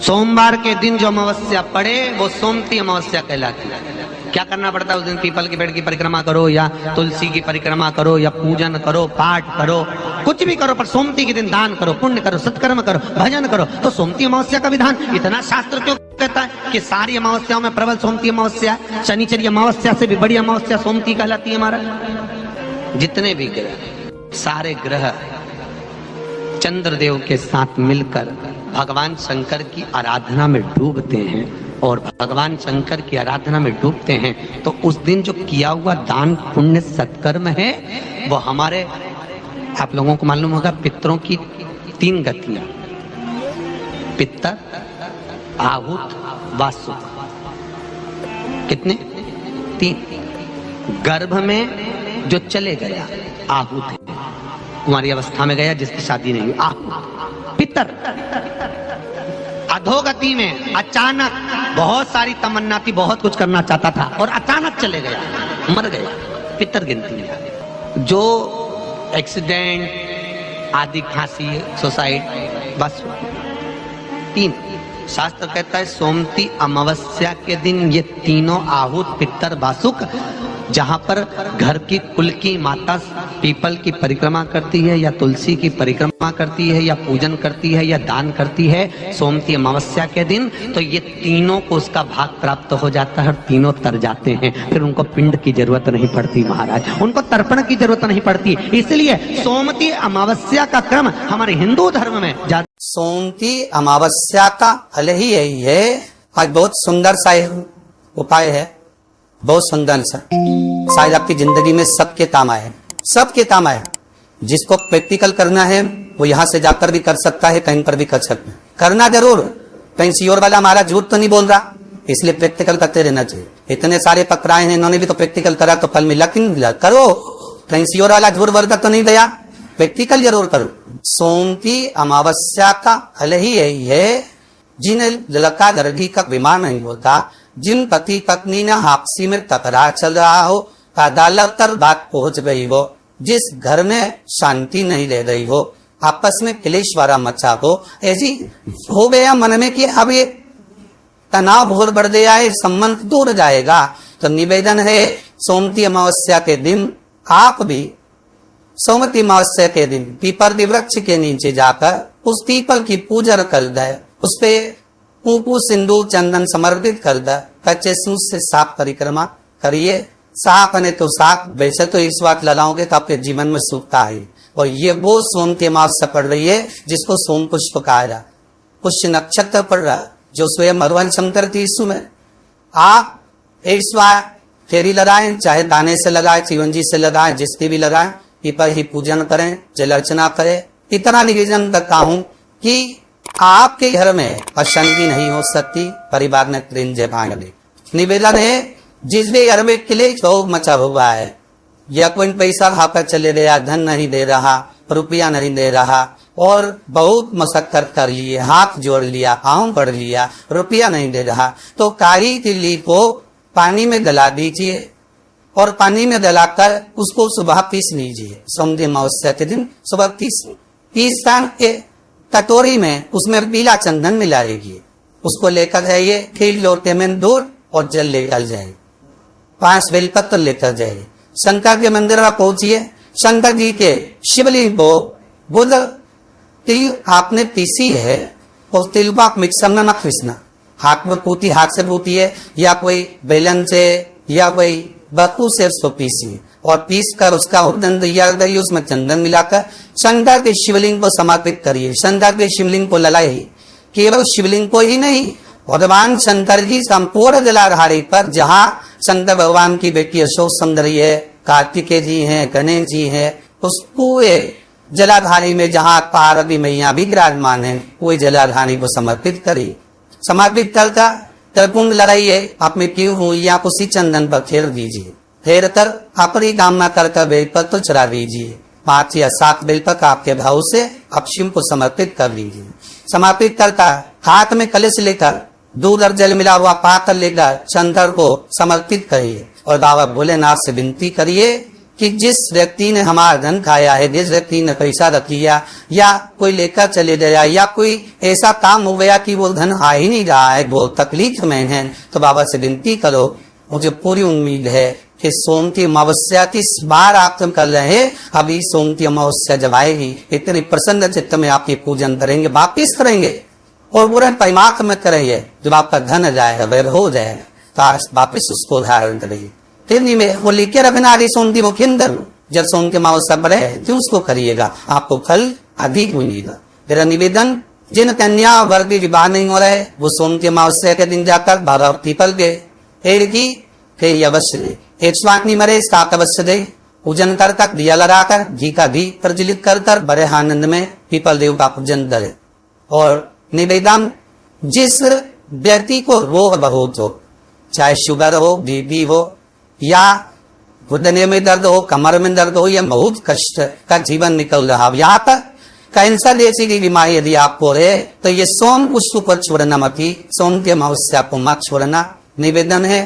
सोमवार के दिन जो अमावस्या पड़े वो सोमती अमावस्या कहलाती है। क्या करना पड़ता है उस दिन? पीपल के पेड़ की परिक्रमा करो या तुलसी की परिक्रमा करो या पूजन करो, पाठ करो, कुछ भी करो, पर सोमती के दिन दान करो, पुण्य करो, सत्कर्म करो, भजन करो। तो सोमती अमावस्या का विधान इतना शास्त्र क्यों कहता है कि सारी अमावस्याओं में प्रबल सोमती अमावस्या, शनिचरी अमावस्या से भी बड़ी अमावस्या सोमती कहलाती है। हमारा जितने भी ग्रह, सारे ग्रह चंद्रदेव के साथ मिलकर भगवान शंकर की आराधना में डूबते हैं, और भगवान शंकर की आराधना में डूबते हैं तो उस दिन जो किया हुआ दान पुण्य सत्कर्म है वो हमारे, आप लोगों को मालूम होगा, पितरों की 3 गतियां, पितर, आहुत, वासुक। कितने? 3। गर्भ में जो चले गया आहुत है, कुमारी अवस्था में गया जिसकी शादी नहीं हुई, आहुत। पितर अधोगति में अचानक बहुत सारी तमन्ना थी, बहुत कुछ करना चाहता था और अचानक चले गया, मर गया, पितर गिनती है। जो एक्सीडेंट आदि, खांसी, सुसाइड, बस 3। शास्त्र कहता है सोमती अमावस्या के दिन ये तीनों आहुत, पितर, वासुक, जहां पर घर की कुल की माता पीपल की परिक्रमा करती है या तुलसी की परिक्रमा करती है या पूजन करती है या दान करती है सोमती अमावस्या के दिन, तो ये तीनों को उसका भाग प्राप्त हो जाता है और तीनों तर जाते हैं। फिर उनको पिंड की जरूरत नहीं पड़ती महाराज, उनको तर्पण की जरूरत नहीं पड़ती। इसलिए सोमती अमावस्या का क्रम हमारे हिंदू धर्म में सोमती अमावस्या का फल ही यही है। आज बहुत सुंदर सा उपाय है, बहुत सुंदर सा, शायद आपकी जिंदगी में सबके काम आए, सबके काम आए। जिसको प्रैक्टिकल करना है वो यहाँ से जाकर भी कर सकता है, कहीं पर भी कर सकता है। करना जरूर, कहीं सियोर वाला हमारा झूठ तो नहीं बोल रहा, इसलिए प्रैक्टिकल करते रहना चाहिए। इतने सारे पकड़ाए हैं, इन्होंने भी तो प्रैक्टिकल करा तो फल मिला कि नहीं मिला? करो, कहीं सियोर वाला झूठ वर्धक तो नहीं दिया, प्रैक्टिकल जरूर करो। सोमती अमावस्या का फल ही यही है, जिन लड़का लड़की का विवाह नहीं होता, जिन पति पत्नी ने आपसी में तकरार चल रहा हो, अदालत तक बात पहुंच गई हो, जिस घर में शांति नहीं रह रही हो, आपस में क्लेश वाला मचा हो, ऐसी हो गया मन में कि अब ये तनाव बहुत बढ़ गया है, संबंध दूर जाएगा, तो निवेदन है सोमती अमावस्या के दिन आप भी सोमती अमावस्या के दिन पीपल वृक्ष के नीचे जाकर उस पीपल की पूजा कर दे, उस पे कुंकु सिंदूर चंदन समर्पित कर दे, कच्चे सूत से साफ परिक्रमा करिए। साफ ने तो साफ, वैसे तो इस बात लगाओगे तो आपके जीवन में सुखता है। और ये वो सोमती अमावस्या पड़ रही है जिसको सोम पुष्प कहा रहा, पुष्य नक्षत्र पड़ रहा, जो स्वयं मरुवन शंकर तीसु में। आप इस बार फेरी लगाएं, चाहे दाने से लगाए, चिवंजी से लगाए, जिसकी भी लगाए, पीपल ही पूजन करें, जल अर्चना करें। इतना निवेदन करता हूं कि आपके घर में अशांति नहीं हो सकती, परिवार में प्रेम जमाने दे। निवेदन है जिस भी घर में क्लेश बहुत मचा हुआ है, या कोई पैसा खाकर चले गया, धन नहीं दे रहा, रुपया नहीं दे रहा, और बहुत मशक्कत कर लिए, हाथ जोड़ लिया, पाँव पड़ लिया, रुपया नहीं दे रहा, तो काली तिल्ली को पानी में गला दीजिए और पानी में गलाकर उसको सुबह पीस लीजिए। सोमती अमावस्या के दिन सुबह पीस के कटोरी में उसमें पीला चंदन मिलाइए, उसको लेकर जाइए, फिर लोटे में दूध और जल लेकर जाइए, 5 बेलपत्र लेकर जाइए, शंकर के मंदिर में पहुंचिए, शंकर जी के शिवलिंग को बुध तिल आपने पीसी है और तिल को आप मिक्सर में मत पीसना, हाथ में पूती, हाथ से पूतिए या कोई बेलन से या कोई बत्तू से उसको पीसिए और पीस कर उसका उदन तैयार करिए, उसमें चंदन मिलाकर शंकर के शिवलिंग को समर्पित करिए। शंकर के शिवलिंग को ललाइए, केवल शिवलिंग को ही नहीं, भगवान शंकर जी संपूर्ण जलाधारी पर, जहाँ शंकर भगवान की बेटी अशोक सुंदरी है, कार्तिकेय जी हैं, गणेश जी हैं, उस पूरे जलाधारी में जहाँ पार्वती मैया भी विराजमान है, कोई जलाधारी को समर्पित करिए। समर्पित करता तरकुंड लगाइए, आप में क्यों हुई, आप उसी चंदन पर फेर दीजिए, फेर कर अपनी कामना करता बेलपत्र चढ़ा दीजिए। 5 या 7 बेलपत्र आपके भाव से आप शिव को समर्पित कर लीजिए। समर्पित करता हाथ में कलश लेकर दूध और जल मिला हुआ पात्र लेकर शंकर को समर्पित करिए और बाबा भोलेनाथ से विनती करिए कि जिस व्यक्ति ने हमारा धन खाया है, जिस व्यक्ति ने पैसा रख लिया या कोई लेकर चले गया या कोई ऐसा काम हो गया कि वो धन आ ही नहीं रहा है, वो तकलीफ में है, तो बाबा से विनती करो। मुझे पूरी उम्मीद है कि सोमती अमावस्या की इस बार आप तुम कर रहे हैं, अभी सोमती अमावस्या जब आएगी इतनी प्रसन्न चित्त में आपकी पूजन करेंगे, वापिस करेंगे और पूरा पैमाक में करेंगे। जब आपका धन जाएगा, वैभव हो जाएगा, तो वापिस उसको धारण करेंगे। फिर नहीं में वो लिखे रखना सोमती मुखी अंदर, जब सोम के अमावस्या पर है तो उसको करिएगा, आपको फल अधिक मिलेगा। मेरा निवेदन, जिन कन्या वर्ग भी विवाह नहीं हो रहे वो सोमती अमावस्या के दिन जाकर 12 पीपल के पेड़ की फिर अवश्य दे, 108 मरे 7 अवश्य दे, पूजन कर तक दिया लगाकर घी का घी प्रज्वलित कर बड़े आनंद में पीपल देव का पूजन करे। और निवेदन, जिस व्यक्ति को रोग बहुत हो, चाहे शुगर हो, बीपी हो या घुटने में दर्द हो, कमर में दर्द हो या बहुत कष्ट का जीवन निकल रहा हो, यहाँ तक कैंसर जैसी की बीमारी यदि आपको रहे तो ये सोम पुष्प पर छोड़ना मत ही, सोम के अमावस्या को मत छोड़ना। निवेदन है,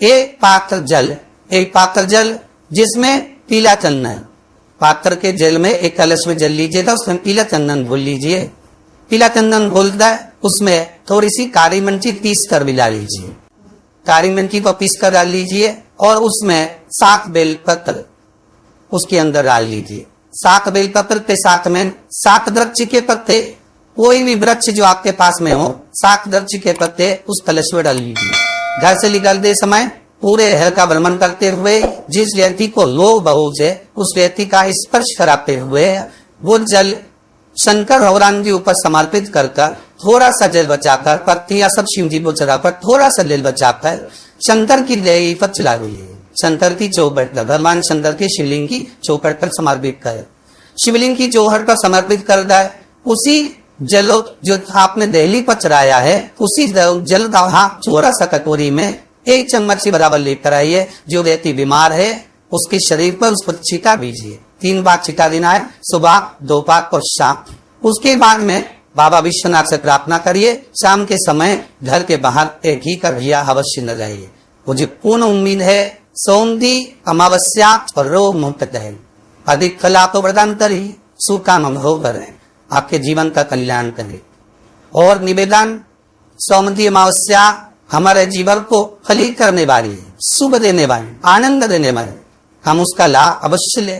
एक पात्र जल जिसमें पीला चंदन, पात्र के जल में एक कलश में जल लीजिए तो उसमें पीला चंदन घोल लीजिए। पीला चंदन घोलता है उसमें थोड़ी सी काली मिर्ची पीस कर मिला लीजिए, काली मिर्ची को पीस कर डाल लीजिए और उसमें 7 बेलपत्र उसके अंदर डाल लीजिए। 7 बेलपत्र के साथ में 7 वृक्ष के पत्ते, कोई भी वृक्ष जो आपके पास में हो, 7 वृक्ष के पत्ते उस कलश में डाल लीजिए। घर से निकलते समय पूरे हर का भ्रमण करते हुए जिस व्यक्ति को रोग बहुत है उस व्यक्ति का स्पर्श कराते हुए वो जल शंकर भगवान जी ऊपर समर्पित कर थोड़ा सा जल बचाकर, पत्तियां सब शिव जी को चढ़ाकर थोड़ा सा जल बचाकर शंकर की देही पर चला दीजिए। शंकर की चौपट पर, भगवान शंकर की शिवलिंग की चौपट पर समर्पित करे। शिवलिंग की चौहट पर समर्पित कर जाए, उसी जल जो आपने देहली पर चढ़ाया है उसी जल का हाथ थोड़ा सा कटोरी में 1 चम्मच से बराबर लेकर आइए। जो व्यक्ति बीमार है उसके शरीर पर उस पर छिटा दीजिए, 3 बार छिटा देना है, सुबह, दोपहर और शाम। उसके बाद में बाबा विश्वनाथ से प्रार्थना करिए, शाम के समय घर के बाहर एक घी का दिया अवश्य न जाइए। मुझे पूर्ण उम्मीद है सोमती अमावस्या और रोग मुक्त रहे, अधिक फल आपको प्रदान करी, सुख का अनुभव करें, आपके जीवन का कल्याण करें। और निवेदन, सोमती अमावस्या हमारे जीवन को फलित करने वाली है, शुभ देने वाली, आनंद देने वाली, हम उसका लाभ अवश्य लें।